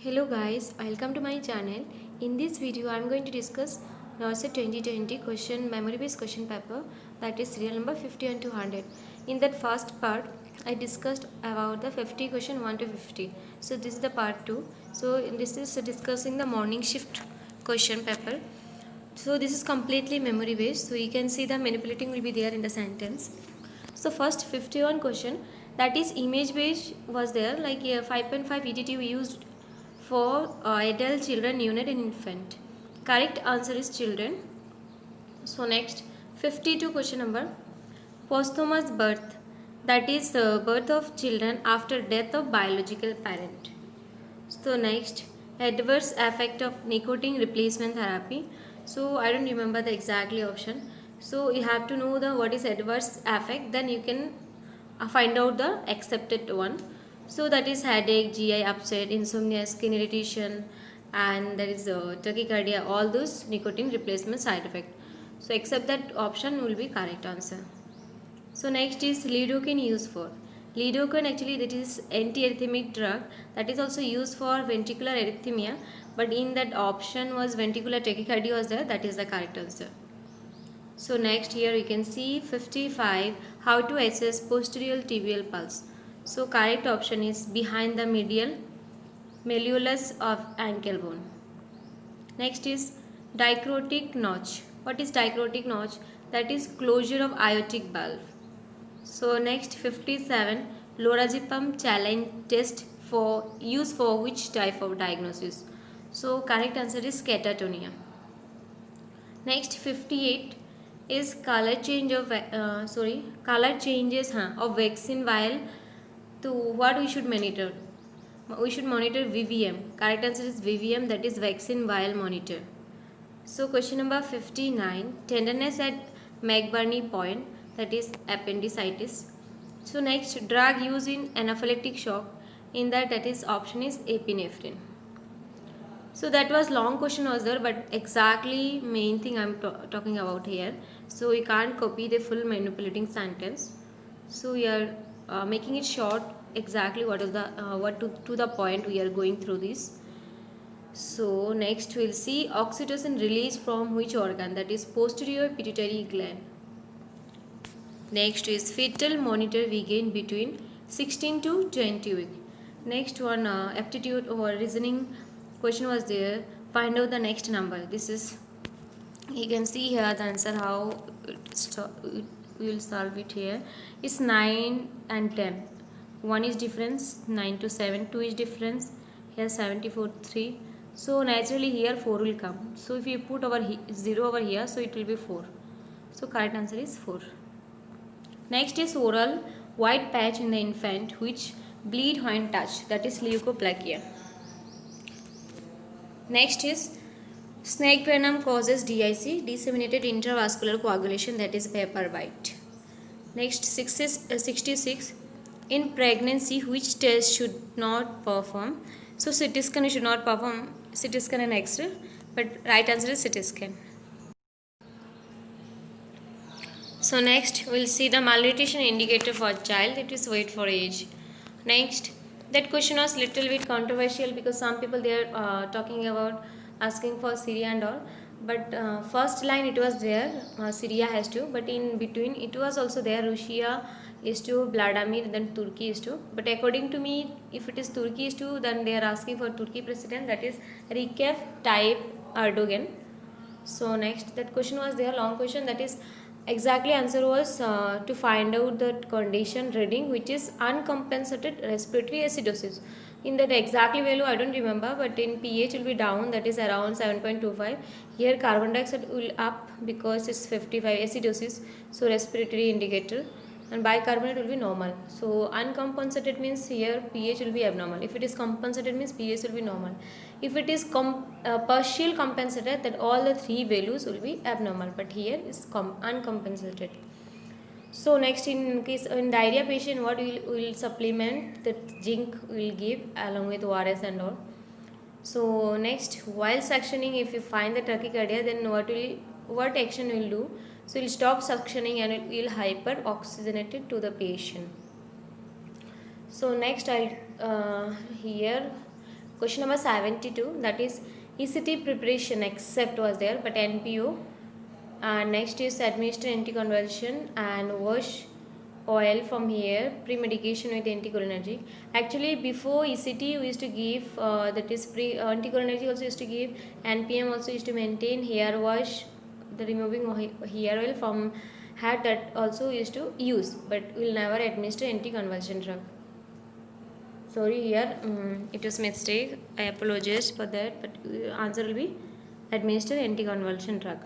Hello guys, welcome to my channel. In this video I am going to discuss NORCET 2020 question memory based question paper, that is serial number 50 and 200. In that first part I discussed about the 50 question 1 to 50. So this is the part 2. So this is discussing the morning shift question paper. So this is completely memory based, so you can see the manipulating will be there in the sentence. So first 51 question, that is image based was there, like 5.5 EDT we used for adult, children, unit and infant. Correct answer is children. So next 52 question number, posthumous birth, that is birth of children after death of biological parent. So next, adverse effect of nicotine replacement therapy. So I don't remember the exactly option. So you have to know the what is adverse effect, then you can find out the accepted one. So that is headache, GI upset, insomnia, skin irritation, and there is tachycardia. All those nicotine replacement side effect. So accept that option will be correct answer. So next is lidocaine used for. Lidocaine actually that is antiarrhythmic drug that is also used for ventricular arrhythmia, but in that option was ventricular tachycardia was there, that is the correct answer. So next here you can see 55, how to assess posterior tibial pulse. So correct option is behind the medial malleolus of ankle bone. Next is dicrotic notch. What is dicrotic notch? That is closure of aortic valve. So next 57, lorazepam challenge test for use for which type of diagnosis? So correct answer is catatonia. Next 58 is color change of color changes of vaccine vial to what we should monitor. We should monitor VVM. Correct answer is VVM, that is vaccine vial monitor. So question number 59, tenderness at McBurney point, that is appendicitis. So next, drug used in anaphylactic shock, in that is option is epinephrine. So that was long question was there, but exactly main thing I'm talking about here. So we can't copy the full manipulating sentence. So we are making it short. Exactly what is the to the point we are going through this. So next we'll see oxytocin release from which organ, that is posterior pituitary gland. Next is fetal monitor we gain between 16 to 20 week. Next one aptitude or reasoning question was there. Find out the next number. This is, you can see here the answer how we will solve it here. It's 9 and 10. 1 is difference, 9 to 7. 2 is difference, here 74 3. So naturally here 4 will come. So if you put our 0 over here, so it will be 4. So correct answer is 4. Next is oral white patch in the infant which bleed when touched, that is leukoplakia. Next is snake venom causes DIC, disseminated intravascular coagulation, that is vapor bite. Next 66, in pregnancy which test should not perform? So CT scan should not perform, CT scan and X-ray, but right answer is CT scan. So next we'll see the malnutrition indicator for child, it is weight for age. Next, that question was little bit controversial because some people they are talking about asking for Syria and all, but first line it was there, Syria has to, but in between it was also there, Russia is to, Vladimir, then Turkey is to, but according to me if it is Turkey is to, then they are asking for Turkey president, that is Recep Tayyip Erdogan. So next, that question was there, long question, that is exactly answer was to find out that condition reading which is uncompensated respiratory acidosis. In that exactly value I don't remember, but in pH will be down, that is around 7.25. Here carbon dioxide will up because it's 55 acidosis, so respiratory indicator, and bicarbonate will be normal. So uncompensated means here pH will be abnormal. If it is compensated means pH will be normal. If it is partial compensated, that all the three values will be abnormal, but here is uncompensated. So next, in case in diarrhea patient, what will supplement, that zinc will give along with ORS and all. So next, while suctioning, if you find the tachycardia, then what action will do? So it will stop suctioning and it will hyper oxygenated to the patient. So next I'll here Question number 72, that is ECT preparation except was there, but NPO. And next is administer anticonvulsion and wash oil from here, pre-medication with anticholinergic. Actually before ECT we used to give that is anticholinergic also used to give, NPM also used to maintain hair wash, the removing hair oil from hair, that also used to use, but will never administer anticonvulsion drug. Sorry, here it was mistake, I apologize for that, but answer will be administer anticonvulsion drug.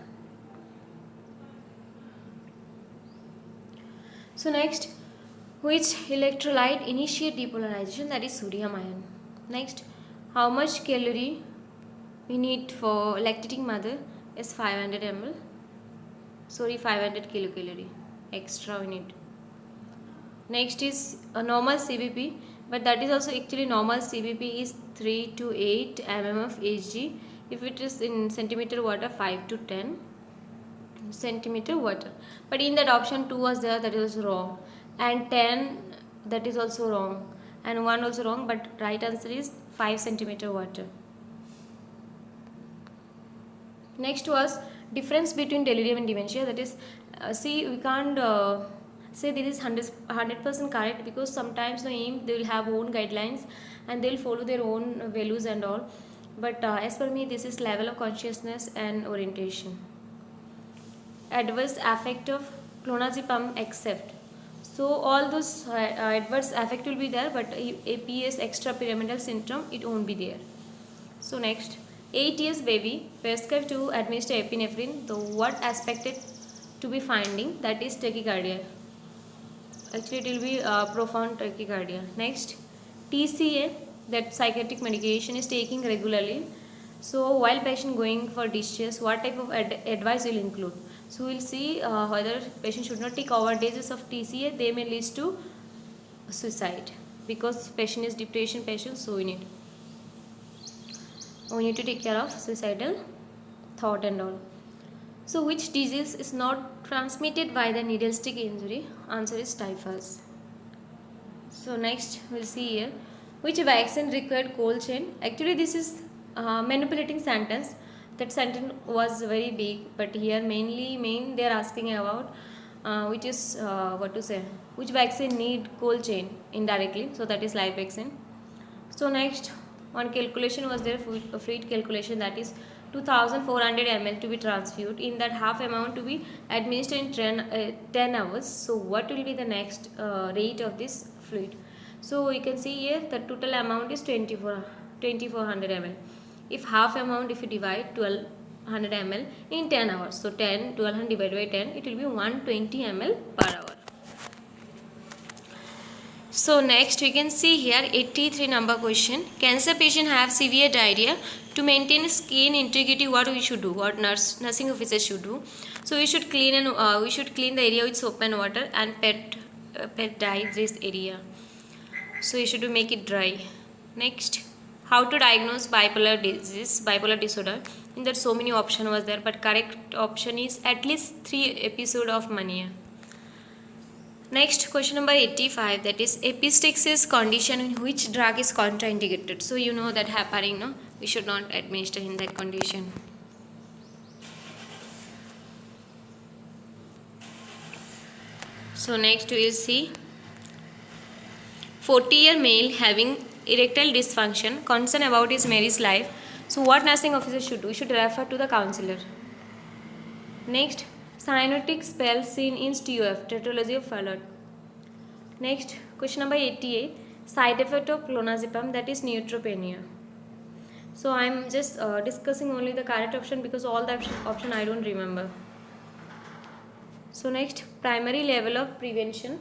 So next, which electrolyte initiate depolarization, that is sodium ion. Next, how much calorie we need for lactating mother is 500 ml. Sorry, 500 kilocalorie extra we need. Next is a normal CBP, but that is also actually normal CBP is 3 to 8 mm of Hg. If it is in centimeter water, 5 to 10 centimeter water. But in that option 2 was there, that is wrong, and 10, that is also wrong, and 1 also wrong, but right answer is 5 centimeter water. Next was difference between delirium and dementia, that is see, we can't say this is 100% correct, because sometimes the AIM they will have own guidelines and they will follow their own values and all, but as per me this is level of consciousness and orientation. Adverse effect of clonazepam except, so all those adverse effect will be there, but APS extrapyramidal syndrome it won't be there. So next, 8 years baby prescribed to administer epinephrine, the what expected to be finding, that is tachycardia. Actually it will be profound tachycardia. Next, TCA, that psychiatric medication is taking regularly, so while patient going for discharge, what type of advice will include? So we will see whether patient should not take overdoses of TCA, they may lead to suicide, because patient is depression patient, so we need to take care of suicidal thought and all. So which disease is not transmitted by the needle stick injury? Answer is typhus. So next we'll see here, which vaccine required cold chain? Actually this is manipulating sentence. That sentence was very big, but here main they are asking about which is what to say, which vaccine need cold chain indirectly, so that is live vaccine. So next one calculation was there, fluid calculation, that is 2400 ml to be transfused, in that half amount to be administered in 10 hours. So what will be the next rate of this fluid? So you can see here the total amount is 2400 ml. If half amount, if you divide 1200 ml in 10 hours, so 1200 divided by 10, it will be 120 ml per hour. So next we can see here 83 number question. Cancer patient have severe diarrhea. To maintain skin integrity, what we should do? What nursing officer should do? So we should clean the area with soap and water and pet dye this area. So you should make it dry. Next, how to diagnose bipolar disease, bipolar disorder. In that so many option was there, but correct option is at least 3 episode of mania. Next, question number 85, that is epistaxis condition in which drug is contraindicated. So you know that heparin, no? We should not administer in that condition. So next we will see 40-year male having erectile dysfunction, concern about his marriage life. So what nursing officer should do? Should refer to the counselor. Next, cyanotic spell seen in TOF, tetralogy of Fallot. Next, question number 88, side effect of clonazepam, that is neutropenia. So I am just discussing only the correct option, because all the option I don't remember. So next, primary level of prevention,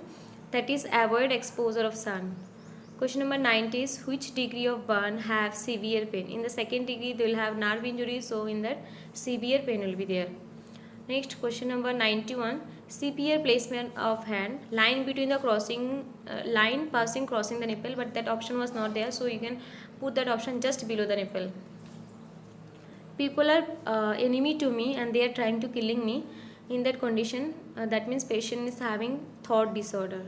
that is avoid exposure of sun. Question number 90 is which degree of burn have severe pain? In the second degree they will have nerve injury, so in that severe pain will be there. Next, question number 91, CPR placement of hand, line between the crossing crossing the nipple, but that option was not there, so you can put that option just below the nipple. People are enemy to me and they are trying to killing me. In that condition, that means patient is having thought disorder.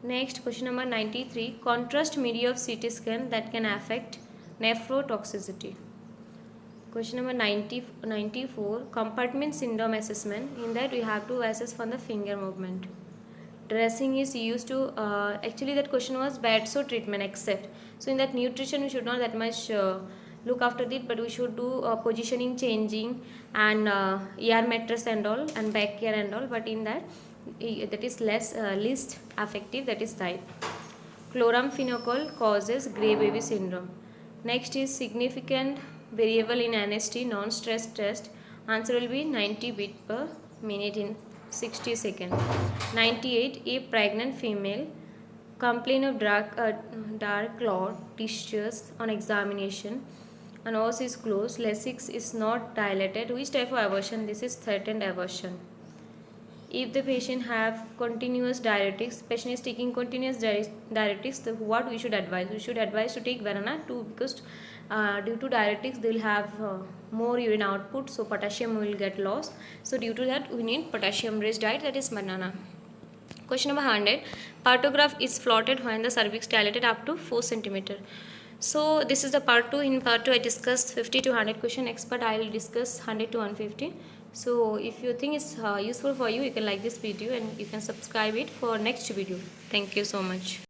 Next, question number 93. Contrast media of CT scan that can affect nephrotoxicity. Question number 94. Compartment syndrome assessment. In that we have to assess for the finger movement. Dressing is used to, actually that question was bad so treatment except. So in that nutrition we should not that much look after it, but we should do positioning changing and ear mattress and all and back care and all, but in that that is less least effective, that is diet. Chloramphenicol causes gray baby syndrome. Next is significant variable in NST non-stress test. Answer will be 90 beat per minute in 60 seconds. 98. A pregnant female complain of dark clot tissues on examination. A nose is closed. Lasix is not dilated. Which type of abortion? This is threatened abortion. If the patient have continuous diuretics, patient is taking continuous diuretics, what we should advise? We should advise to take banana too, because due to diuretics they will have more urine output, so potassium will get lost. So due to that we need potassium rich diet, that is banana. Question number 100. Partograph is plotted when the cervix dilated up to 4 cm. So this is the part 2. In part 2 I discussed 50 to 100 question. Next part I will discuss 100 to 150. So if you think it's useful for you, you can like this video and you can subscribe it for next video. Thank you so much.